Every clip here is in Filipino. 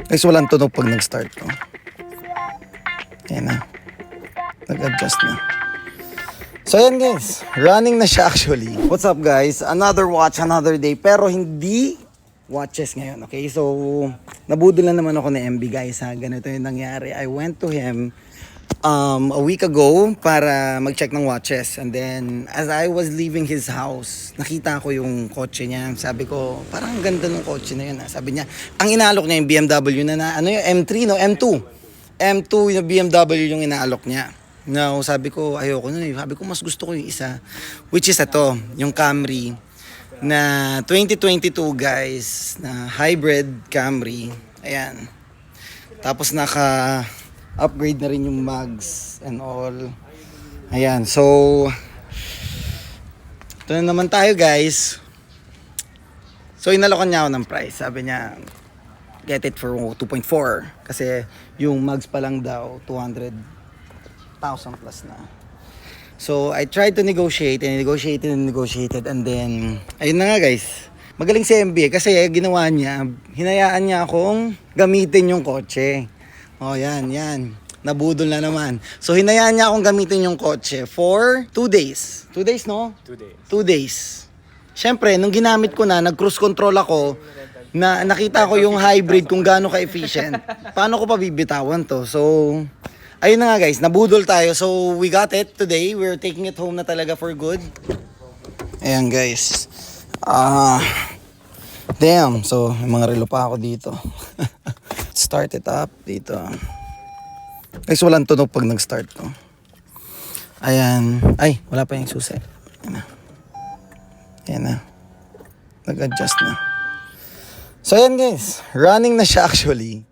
Guys, walang tunog pag nag-start ko. Ayan na. Nag-adjust na. So ayan guys, running na siya actually. What's up guys? Another watch, another day. Pero hindi watches ngayon, okay? So, nabudol na naman ako ni MB guys ha. Ganito yung nangyari. I went to him a week ago para mag-check ng watches. And then, as I was leaving his house, nakita ko yung kotse niya. Sabi ko, parang ang ganda ng kotse na yun. Sabi niya, ang inaalok niya yung BMW na ano yung M3, no? M2. M2 yung BMW yung inaalok niya. Now, sabi ko, ayoko nun. Sabi ko, mas gusto ko yung isa. Which is ito, yung Camry na 2022 guys, na hybrid Camry. Ayan. Tapos naka-upgrade na rin yung mags and all. Ayan, so ito na naman tayo guys. So inalokan niya ako ng price. Sabi niya, get it for 2.4. Kasi yung mags pa lang daw, 200,000 plus na. So, I tried to negotiate and negotiated and then, ayun na nga guys. Magaling si MB kasi ginawa niya, hinayaan niya akong gamitin yung kotse. Oh, yan. Nabudol na naman. So, hinayaan niya akong gamitin yung kotse for 2 days. 2 days, no? 2 days. 2 days. Siyempre, nung ginamit ko na, nag-cruise control ako, na nakita ko yung hybrid kung gaano ka-efficient. Paano ko pa bibitawan to? So, ayun na nga guys, nabudol tayo. So, we got it today. We're taking it home na talaga for good. Ayan guys. Damn. So, may mga relo pa ako dito. Start it up dito. Guys, walang tunog pag nag-start to. Ayan. Ay, wala pa yung susi. Ayan na. Nag-adjust na. So, ayan guys. Running na siya actually.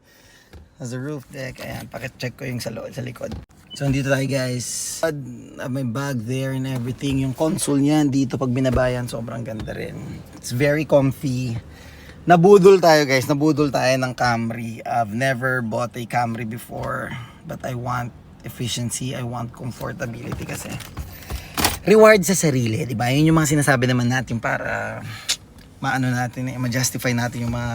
As a roof deck, ayan, pakit-check ko yung sa likod. So, dito tayo guys. May bag there and everything. Yung console niyan dito pag binabayan, sobrang ganda rin. It's very comfy. Nabudol tayo guys, nabudol tayo ng Camry. I've never bought a Camry before. But I want efficiency, I want comfortability kasi. Reward sa sarili, di ba? Yun yung mga sinasabi naman natin para maano natin, ma-justify natin yung mga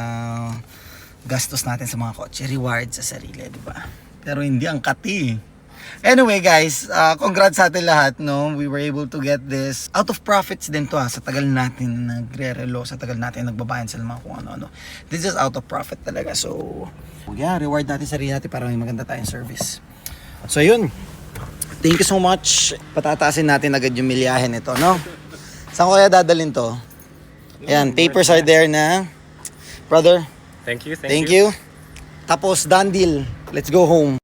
gastos natin sa mga kotse, reward sa sarili, di ba? Pero hindi ang kati. Anyway guys, congrats sa atin lahat, no? We were able to get this out of profits din to sa tagal natin nagre-relo, sa tagal natin nagbabayan sa mga kung ano-ano. This is out of profit talaga. So, yeah, reward natin sa sarili natin para may maganda tayong service. So, yun. Thank you so much. Patataasin natin agad yung milyahin ito, no? Saan ko kaya dadalhin to? Ayan, papers are there na. Brother, Thank you. Thank you. Tapos, done deal. Let's go home.